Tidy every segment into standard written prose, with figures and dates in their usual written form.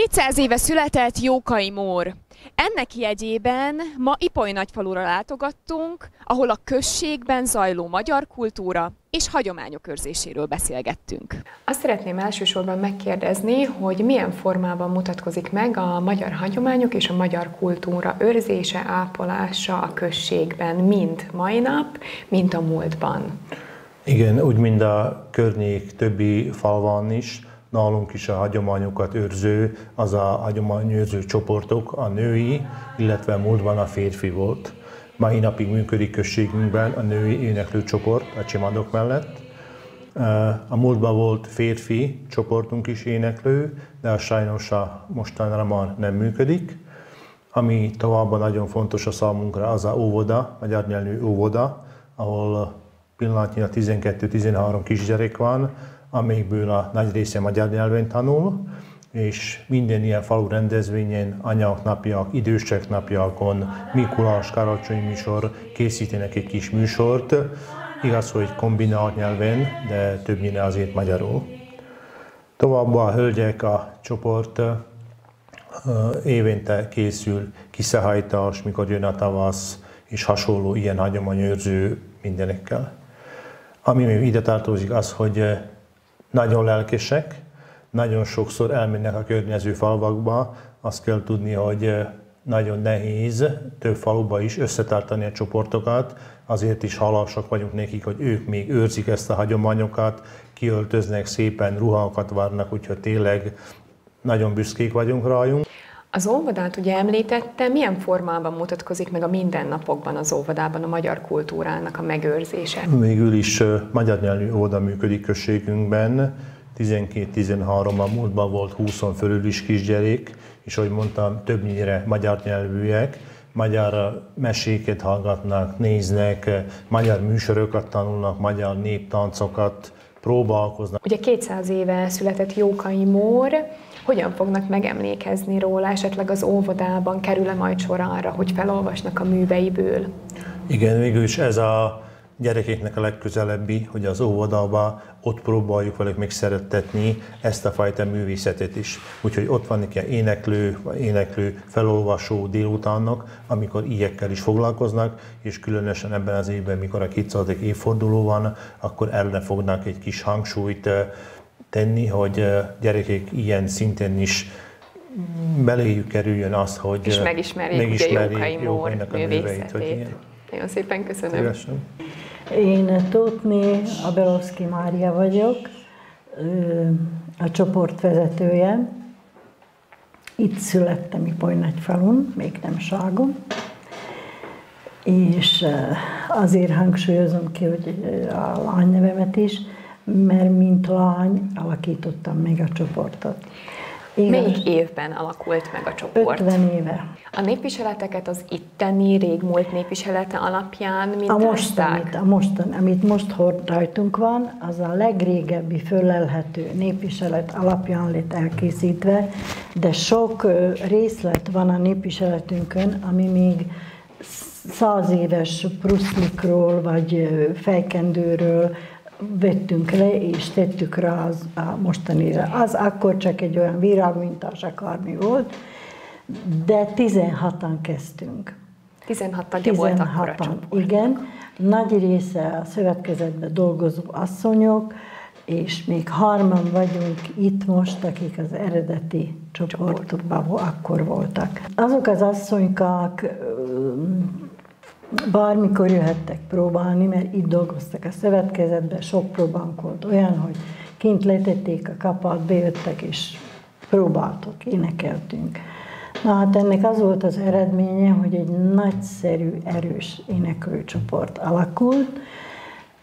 200 éve született Jókai Mór. Ennek jegyében ma Ipoly Nagyfalura látogattunk, ahol a községben zajló magyar kultúra és hagyományok őrzéséről beszélgettünk. Azt szeretném elsősorban megkérdezni, hogy milyen formában mutatkozik meg a magyar hagyományok és a magyar kultúra őrzése, ápolása a községben, mind mai nap, mint a múltban. Igen, úgy mind a környék többi falván is, nálunk is a hagyományokat őrző, az a hagyományőrző csoportok, a női, illetve múltban a férfi volt. Mai napig működik községünkben a női éneklő csoport a csimadok mellett. A múltban volt férfi csoportunk is éneklő, de sajnos mostanra már nem működik. Ami továbbá nagyon fontos a számunkra, az a óvoda, magyar nyelvű óvoda, ahol pillanatnyilag 12-13 kisgyerek van, amikből a nagy része magyar nyelven tanul, és minden ilyen falu rendezvényen, anyák napjak, idősek napjakon, Mikulás, karácsonyi műsor, készítenek egy kis műsort. Igaz, hogy kombinált nyelven, de többnyire azért magyarul. Továbbá a hölgyek, a csoport évente készül kiszehajtás, mikor jön a tavasz, és hasonló ilyen hagyományőrző mindenekkel. Ami még ide tartozik az, hogy nagyon lelkesek, nagyon sokszor elmennek a környező falvakba. Azt kell tudni, hogy nagyon nehéz több faluba is összetartani a csoportokat, azért is hálásak vagyunk nekik, hogy ők még őrzik ezt a hagyományokat, kiöltöznek szépen, ruhákat várnak, úgyhogy tényleg nagyon büszkék vagyunk rájunk. Az óvodát ugye említette, milyen formában mutatkozik meg a mindennapokban az óvodában a magyar kultúrának a megőrzése? Végül is magyar nyelvű óvoda működik községünkben, 12-13 a múltban volt 20 fölül is kisgyerek, és ahogy mondtam, többnyire magyar nyelvűek, magyar meséket hallgatnak, néznek, magyar műsorokat tanulnak, magyar néptáncokat próbálkoznak. Ugye 200 éve született Jókai Mór, hogyan fognak megemlékezni róla, esetleg az óvodában kerül-e majd sor arra, hogy felolvasnak a műveiből? Igen, végül is ez a gyerekeknek a legközelebbi, hogy az óvodában ott próbáljuk velük megszerettetni ezt a fajta művészetet is. Úgyhogy ott van egy éneklő, felolvasó délutánok, amikor ilyekkel is foglalkoznak, és különösen ebben az évben, mikor a 200. évforduló van, akkor erre fognak egy kis hangsúlyt tenni, hogy gyerekek ilyen szinten is beléjük kerüljön az, hogy és megismerjék Jókai Mór művészetét. Nagyon szépen köszönöm. Szívesen. Én Tótné Abelowski Mária vagyok, a csoport vezetője. Itt születtem Ipoly Nagyfalun, még nem Ságon. És azért hangsúlyozom ki, hogy a lánynevemet is, mert mint lány alakítottam meg a csoportot. Melyik évben alakult meg a csoport? 50 éve. A népviseleteket az itteni régmúlt népviselete alapján mintázták? Amit most rajtunk van, az a legrégebbi fölelhető népviselet alapján lett elkészítve, de sok részlet van a népviseletünkön, ami még 100 éves pruszlikról vagy fejkendőről vettünk le, és tettük rá a mostanira. Az akkor csak egy olyan virágmintás akármi volt, de 16-an kezdtünk. 16 tagja volt akkor a csoport. Igen. Nagy része a szövetkezetben dolgozó asszonyok, és még 3 vagyunk itt most, akik az eredeti csoportokban akkor voltak. Azok az asszonykák bármikor jöhettek próbálni, mert itt dolgoztak a szövetkezetben, sok próbánk volt olyan, hogy kint letették a kapát, bejöttek és próbáltok, énekeltünk. Na hát ennek az volt az eredménye, hogy egy nagyszerű, erős éneklőcsoport alakult,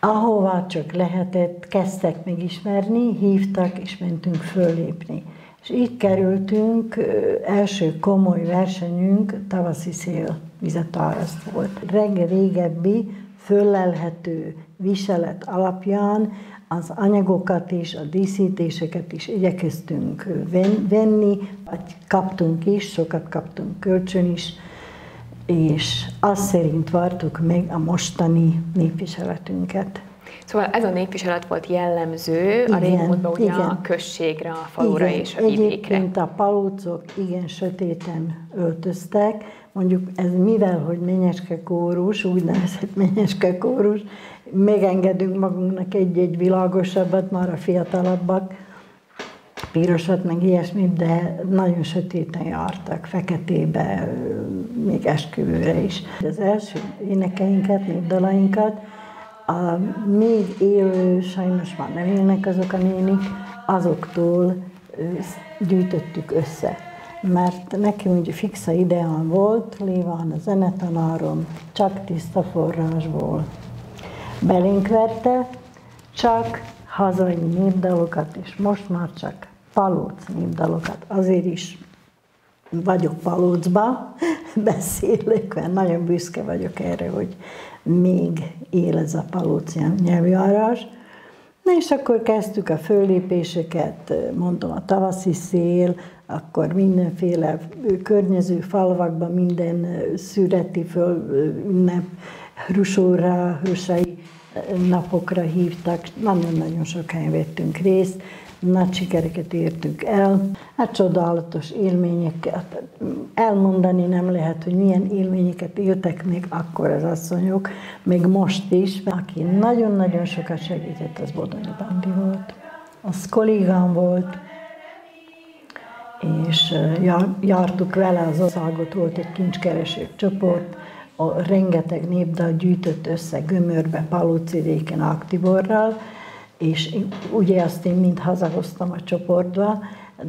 ahová csak lehetett, kezdtek megismerni, hívtak és mentünk föllépni. És így kerültünk, első komoly versenyünk tavaszi szél vizetáraszt volt. Régebbi, föllelhető viselet alapján az anyagokat is, a díszítéseket is igyekeztünk venni, vagy kaptunk is, sokat kaptunk kölcsön is, és azt szerint vártuk meg a mostani népviseletünket. Szóval ez a népviselet volt jellemző a régmúltban ugye a községre, a falura és a vidékre. Egyébként a palócok igen sötéten öltöztek, mondjuk ez mivel, hogy Menyeske kórus, úgynevezett Menyeske kórus, megengedünk magunknak egy-egy világosabbat, már a fiatalabbak, pirosat, meg ilyesmit, de nagyon sötéten jártak, feketébe, még esküvőre is. Az első énekeinket, népdalainkat, a még élő, sajnos már nem élnek azok a nénik, azoktól gyűjtöttük össze. Mert nekem ugye fixa ideám volt, Léván a zenetanárom, csak tiszta forrásból belénk verte, csak hazai népdalokat, és most már csak palóc népdalokat. Azért is vagyok Palócba, beszélek, mert nagyon büszke vagyok erre, hogy még él ez a palóc nyelvjárás. Na és akkor kezdtük a föllépéseket, mondom a tavaszi szél, akkor mindenféle környező falvakban minden szüreti ünnep, Hrusai napokra hívtak, nagyon-nagyon sok helyen vettünk részt, nagy sikereket értünk el. Hát csodálatos élményeket, elmondani nem lehet, hogy milyen élményeket éltek még akkor az asszonyok, még most is. Aki nagyon-nagyon sokat segített, az Bodonyi Bandi volt. Az kollégám volt, és jártuk vele az országot, volt egy kincskereső csoport, rengeteg népdal gyűjtött össze Gömörbe, Palócvidéken, Ágtiborral, és ugye azt én mind hazahoztam a csoportba,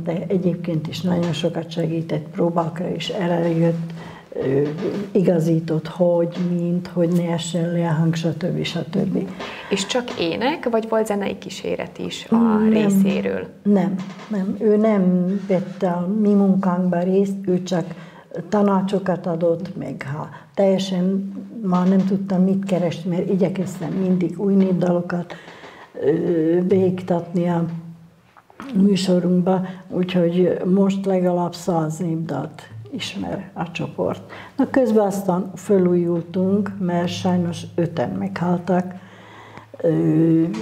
de egyébként is nagyon sokat segített próbákra, és eljött, igazított, hogy ne essen le a hang, stb. És csak ének, vagy volt zenei kíséret is a részéről? Nem. Ő nem vette a mi munkánkban részt, ő csak tanácsokat adott, meg ha teljesen már nem tudtam mit keresni, mert igyekeztem mindig új népdalokat beiktatni a műsorunkba, úgyhogy most legalább 100 népdalt ismer a csoport. Na közben aztán fölújultunk, mert sajnos 5-en meghaltak,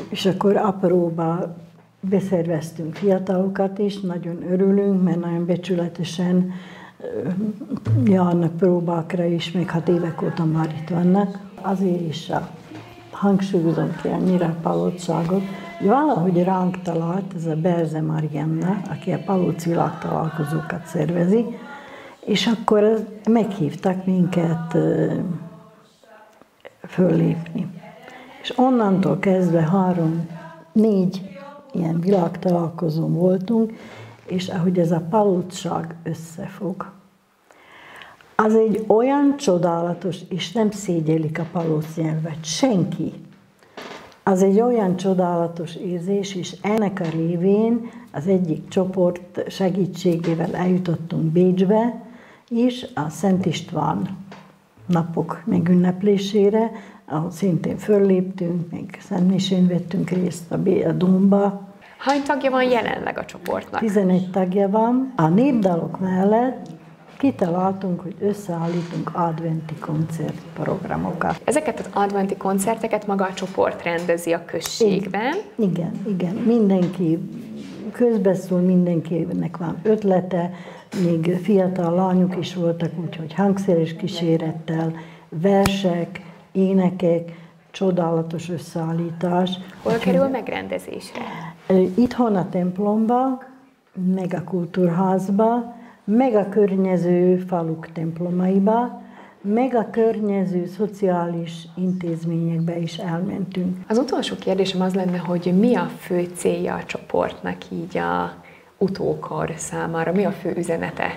és akkor apróba beszerveztünk fiatalokat is, nagyon örülünk, mert nagyon becsületesen járnak próbákra is, még 6 évek óta már itt vannak. Azért is hangsúlyozom ki annyira a palócságot, hogy valahogy ránk talált ez a Berze Marianna, aki a palóc világtalálkozókat szervezi, és akkor meghívtak minket föllépni. És onnantól kezdve 3-4 ilyen világtalálkozón voltunk, és ahogy ez a palócság összefog, az egy olyan csodálatos, és nem szégyelik a palóc nyelvet senki. Az egy olyan csodálatos érzés, és ennek a révén az egyik csoport segítségével eljutottunk Bécsbe is, a Szent István napok megünneplésére, ahol szintén fölléptünk, még szentmisén vettünk részt a Dómba. Hány tagja van jelenleg a csoportnak? 11 tagja van. A népdalok mellett kitaláltunk, hogy összeállítunk adventi koncertprogramokat. Ezeket az adventi koncerteket maga a csoport rendezi a községben? Igen. Mindenki közbeszól, mindenkinek van ötlete, még fiatal lányok is voltak, úgyhogy hangszeres kísérettel, versek, énekek, csodálatos összeállítás. Hol kerül megrendezésre? Itthon a templomba, meg a kultúrházba, meg a környező faluk templomaiba, meg a környező szociális intézményekbe is elmentünk. Az utolsó kérdésem az lenne, hogy mi a fő célja a csoportnak így a utókor számára? Mi a fő üzenete?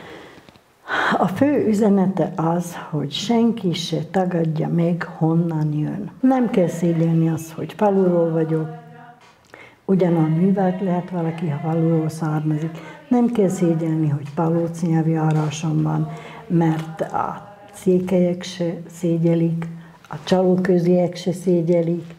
A fő üzenete az, hogy senki se tagadja meg, honnan jön. Nem kell szégyelni azt, hogy faluról vagyok, ugyanolyan művelt lehet valaki, ha faluról származik. Nem kell szégyelni, hogy palóc nyelvjárásom van, mert a székelyek se szégyelik, a csalóköziek se szégyelik,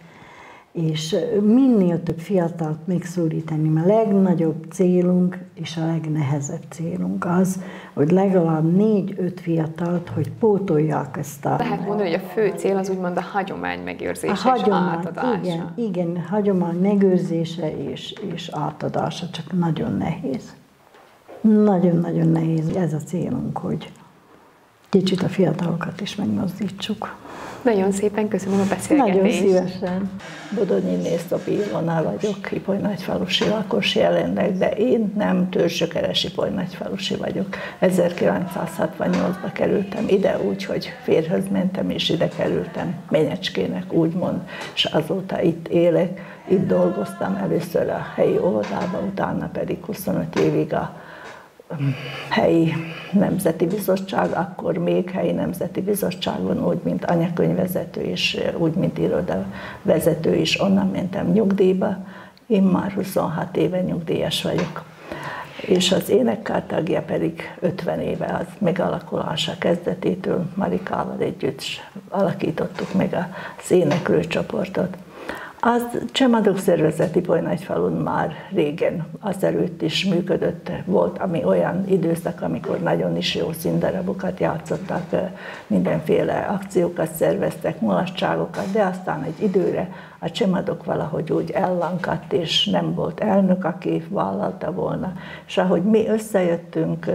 és minél több fiatalt megszólítani, mert a legnagyobb célunk és a legnehezebb célunk az, hogy legalább 4-5 fiatalt, hogy pótolják ezt a... Lehet mondani, hogy a fő cél az úgymond a hagyomány megőrzése és átadása. Igen, hagyomány megőrzése és átadása, csak nagyon nehéz. Nagyon-nagyon nehéz. Ez a célunk, hogy kicsit a fiatalokat is megmozdítsuk. Nagyon szépen köszönöm a beszélgetést. Nagyon szívesen. Bodonyi Néztopi Ilona vagyok, Ipolynagyfalusi lakos jelenleg, de én nem törzsökeres ipolynagyfalusi vagyok. 1968-ba kerültem ide úgy, hogy férjhez mentem, és ide kerültem Menyecskének, úgymond, és azóta itt élek. Itt dolgoztam először a helyi óvodában, utána pedig 25 évig a helyi nemzeti bizottság, akkor még helyi nemzeti bizottságon, úgy, mint anyakönyvvezető és úgy, mint irodavezető is, onnan mentem nyugdíjba. Én már 26 éve nyugdíjas vagyok. És az énekkar tagja pedig 50 éve, az megalakulása kezdetétől Marikával együtt alakítottuk meg az éneklőcsoportot. Az Csemadok szervezet Ipolynagyfalun már régen azelőtt is működött, volt ami olyan időszak, amikor nagyon is jó színdarabokat játszottak, mindenféle akciókat szerveztek, mulatságokat, de aztán egy időre a Csemadok valahogy úgy ellankadt, és nem volt elnök, aki vállalta volna. És ahogy mi összejöttünk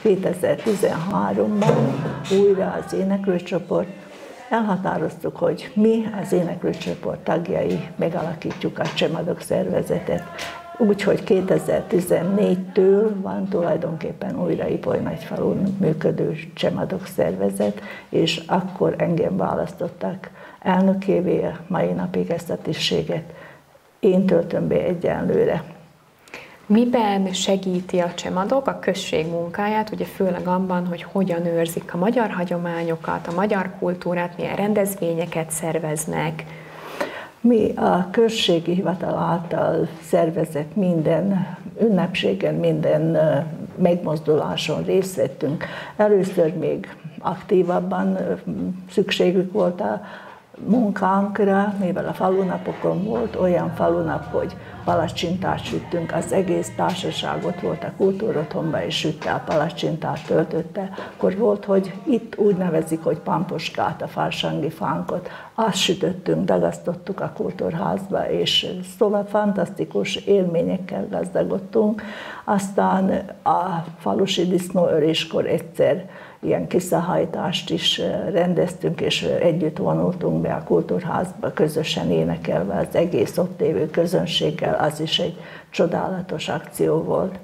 2013-ban újra az éneklőcsoport, elhatároztuk, hogy mi az éneklőcsoport tagjai megalakítjuk a Csemadok szervezetet. Úgyhogy 2014-től van tulajdonképpen újra Ipolynagyfalun működő Csemadok szervezet, és akkor engem választottak elnökévé, mai napig ezt a tisztséget én töltöm be egyenlőre. Miben segíti a Csemadok a község munkáját, ugye főleg abban, hogy hogyan őrzik a magyar hagyományokat, a magyar kultúrát, milyen rendezvényeket szerveznek? Mi a községi hivatal által szervezett minden ünnepségen, minden megmozduláson részt vettünk. Először még aktívabban szükségük volt a munkánkra, mivel a falunapokon volt olyan falunap, hogy palacsintát süttünk, az egész társaság ott volt a kultúrotthonban, és sütte a palacsintát, töltötte. Akkor volt, hogy itt úgy nevezik, hogy pamposkát, a farsangi fánkot, azt sütöttünk, dagasztottuk a kultúrházba, és szóval fantasztikus élményekkel gazdagodtunk. Aztán a falusi disznóöréskor egyszer ilyen kiszahajtást is rendeztünk, és együtt vonultunk be a kultúrházba, közösen énekelve az egész ott lévő közönséggel, az is egy csodálatos akció volt.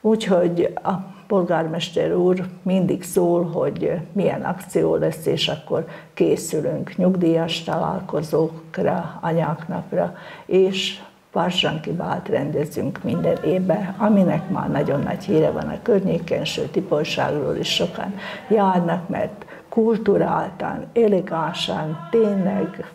Úgyhogy a polgármester úr mindig szól, hogy milyen akció lesz, és akkor készülünk nyugdíjas találkozókra, anyáknapra, és Farsanki bált rendezünk minden évben, aminek már nagyon nagy híre van a környéken, sőt Ipolyságról is sokan járnak, mert kulturáltan, elegánsan, tényleg,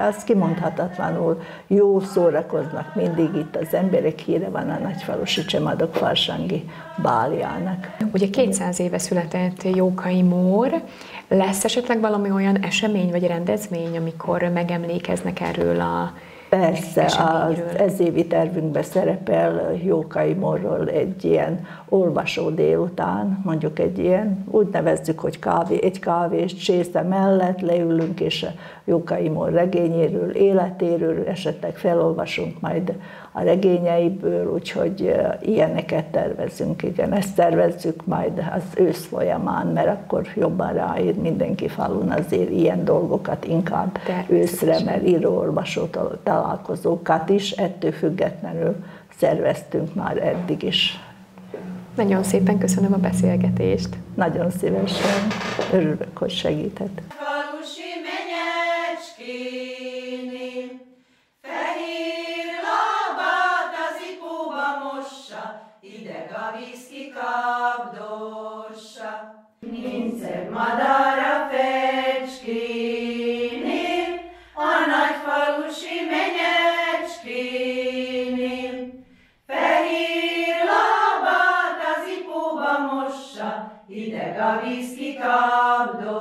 az kimondhatatlanul jó szórakoznak mindig itt az emberek, híre van a nagyfalusi Csemadok farsangi báljának. Ugye 200 éve született Jókai Mór, lesz esetleg valami olyan esemény vagy rendezvény, amikor megemlékeznek erről a Persze, az ezévi tervünkben szerepel Jókai Mórról egy ilyen olvasó délután, mondjuk egy ilyen, úgy nevezzük, hogy egy kávés csésze mellett leülünk, és a Jókai Mór regényéről, életéről esetleg felolvasunk majd a regényeiből, úgyhogy ilyeneket tervezünk, igen, ezt tervezzük majd az ősz folyamán, mert akkor jobban ráír mindenki falun azért ilyen dolgokat inkább őszre, mert író-olvasó találkozókat is, ettől függetlenül szerveztünk már eddig is. Nagyon szépen köszönöm a beszélgetést. Nagyon szívesen, örülök, hogy segített. Falusi Menyecskénél fehér lábát az ipóba mossa, ideg a víz kikapdossa. Nincszer madár a fecskénél, a nagyfalusi Menyecskénél fehér lábát az ipóba mossa, ideg a víz kikapdossa.